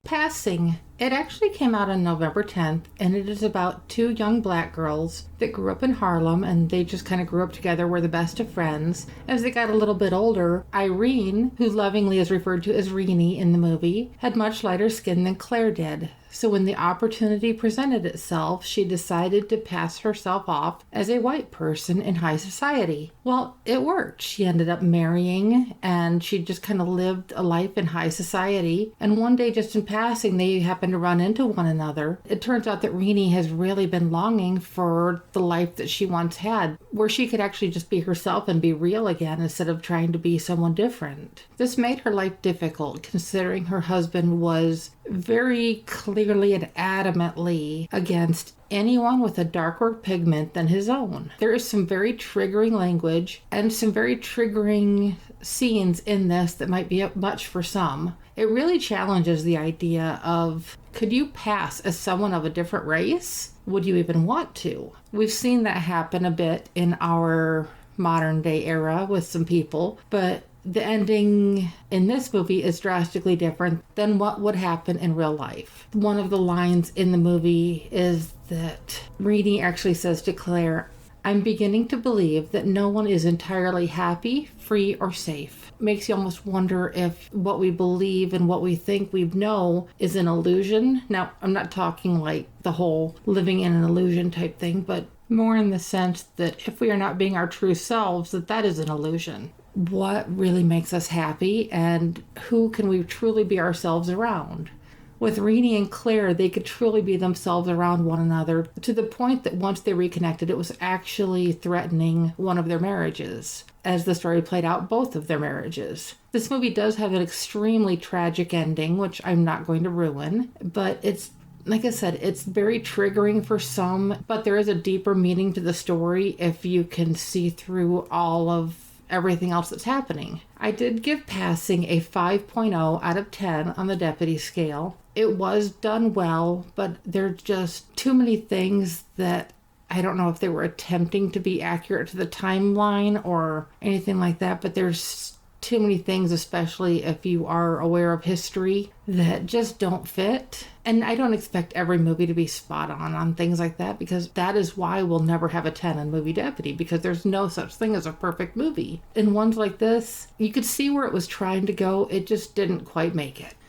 Passing. It actually came out on November 10th, and it is about two young black girls that grew up in Harlem, and they just kind of grew up together, were the best of friends. As they got a little bit older, Irene, who lovingly is referred to as Rene in the movie, had much lighter skin than Clare did. So when the opportunity presented itself, she decided to pass herself off as a white person in high society. Well, it worked. She ended up marrying, and she just kind of lived a life in high society. And one day, just in passing, they happened to run into one another. It turns out that Rene has really been longing for the life that she once had, where she could actually just be herself and be real again instead of trying to be someone different. This made her life difficult, considering her husband was very clearly and adamantly against anyone with a darker pigment than his own. There is some very triggering language and some very triggering scenes in this that might be much for some. It really challenges the idea of, could you pass as someone of a different race? Would you even want to? We've seen that happen a bit in our modern day era with some people, but the ending in this movie is drastically different than what would happen in real life. One of the lines in the movie is that Rene actually says to Clare, "I'm beginning to believe that no one is entirely happy, free, or safe." Makes you almost wonder if what we believe and what we think we know is an illusion. Now, I'm not talking like the whole living in an illusion type thing, but more in the sense that if we are not being our true selves, that is an illusion. What really makes us happy, and who can we truly be ourselves around? With Rene and Clare, they could truly be themselves around one another, to the point that once they reconnected, it was actually threatening one of their marriages. As the story played out, both of their marriages. This movie does have an extremely tragic ending, which I'm not going to ruin, but it's, like I said, it's very triggering for some, but there is a deeper meaning to the story if you can see through all of everything else that's happening. I did give Passing a 5.0 out of 10 on the deputy scale. It was done well, but there's just too many things that I don't know if they were attempting to be accurate to the timeline or anything like that, but there's too many things, especially if you are aware of history, that just don't fit. And I don't expect every movie to be spot on things like that, because that is why we'll never have a 10 in Movie Deputy, because there's no such thing as a perfect movie. In ones like this, you could see where it was trying to go, it just didn't quite make it.